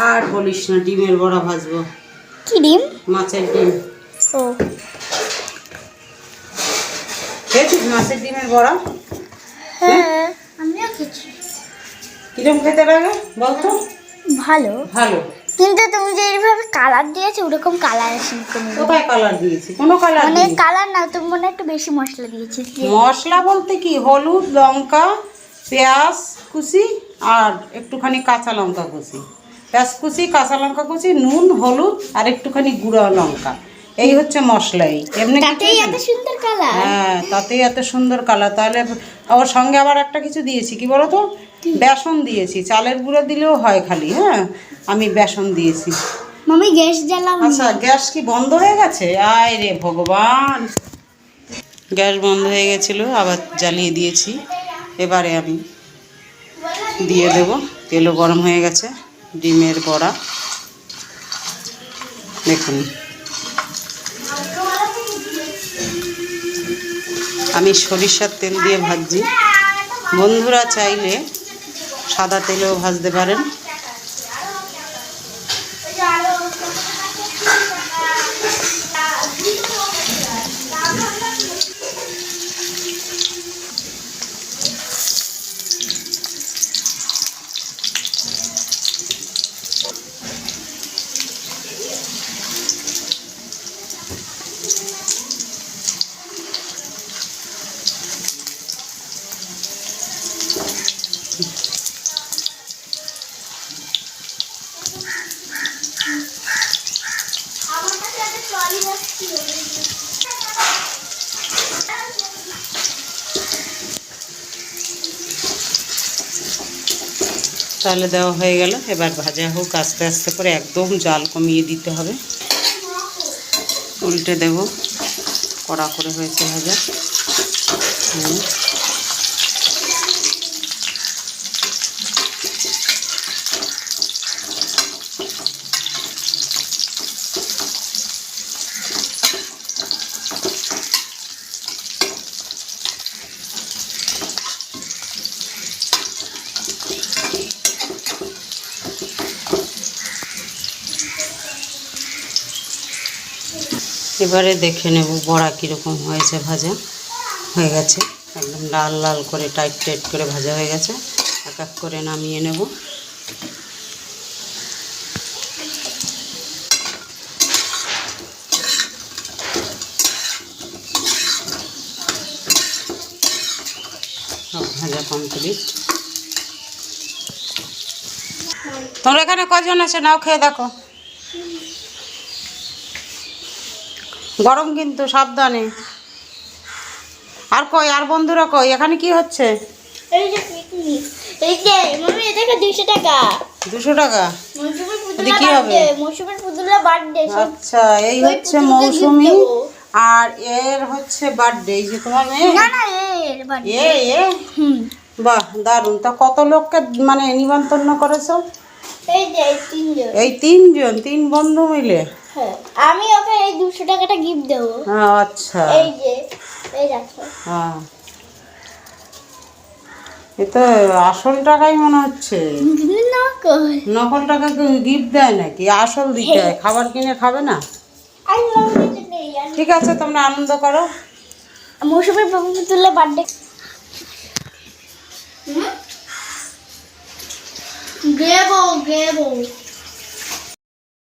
আর বলিস না, ডিমের বড়া ভাজবো। কি ডিম? মাছের ডিম। ও, খেয়েছিস মাছের ডিমের বড়া? হ্যাঁ আমিও খেয়েছি। কিরম খেতে লাগে বলতো? ভালো ভালো। কিন্তু তুমি যে এইভাবে কালার দিয়েছো ওরকম কালার আসেনি কোনো। কোথায় কালার দিয়েছি? কোনো কালার মানে দিইনি। কালার না, তুমি মনে হয় একটু বেশি মশলা দিয়েছিস। মশলা বলতে কি, হলুদ, লঙ্কা, পেঁয়াজ কুচি আর একটুখানি কাঁচা লঙ্কা কুচি। পেঁয়াজ কুচি, কাঁচা লঙ্কা কুচি, নুন, হলুদ আর একটুখানি গুঁড়া লঙ্কা, এই হচ্ছে মশলাই। এমনি তাতেই এত সুন্দর কালার? হ্যাঁ, তাতেই এত সুন্দর কালার। তাহলে ওর সঙ্গে আবার একটা কিছু দিয়েছি, কি বলো তো, বেসন দিয়েছি। চালের গুঁড়ো দিলেও হয় খালি, হ্যাঁ আমি বেসন দিয়েছি। মামি গ্যাস জ্বালাও। আচ্ছা, গ্যাস কি বন্ধ হয়ে গেছে? আয় রে ভগবান, গ্যাস বন্ধ হয়ে গেছিলো, আবার জ্বালিয়ে দিয়েছি। এবারে আমি দিয়ে দেব। তেলও গরম হয়ে গেছে। ডিমের বড়া দেখুন, আমি সরিষার তেল দিয়ে ভাজছি। বন্ধুরা চাইলে সাদা তেলেও ভাজতে পারেন। তাহলে দেওয়া হয়ে গেল। এবার ভাজা হোক আস্তে আস্তে করে, একদম জাল কমিয়ে দিতে হবে। উল্টে দেব। কড়া করে হয়েছে ভাজা। এবারে দেখে নেব বড়া কীরকম হয়েছে। ভাজা হয়ে গেছে, একদম লাল লাল করে টাইট টাইট করে ভাজা হয়ে গেছে। এক এক করে নামিয়ে নেব। সব ভাজা কমপ্লিট। তোমরা এখানে কজন আছে নাও, খেয়ে দেখো। গরম কিন্তু, সাবধানে। আর কই, আর বন্ধুরা কই? এখানে কি হচ্ছে? এই যে পিকনিক, এই যে মামি এটা 200 টাকা। 200 টাকা? মৌসুমীর এতে পুতুলের কি হবে? বার্থডে, মৌসুমীর পুতুলের বার্থডে। আচ্ছা, এই হচ্ছে মৌসুমী আর এর হচ্ছে বার্থডে। এই যে তোমার মেয়ে? না না, এর বার্থডে। এ বাহ, দারুণ। তা কত লোককে মানে নিমন্ত্রণ করেছো? এই যে 3 জন। এই 3 জন, 3 বন্ধু মিলে? হ্যাঁ, আমি ওকে এই 200 টাকাটা গিফট দেব। আচ্ছা, এই যে এই দেখো। হ্যাঁ, এ তো আসল টাকাই মনে হচ্ছে। নকল। নকল টাকা গিফট দেয় নাকি? আসল দিতে হয়। খাবার কিনে খাবে না? ঠিক আছে, তোমরা আনন্দ করো। মৌসুমীর পুতুলের বার্থডে। গেবো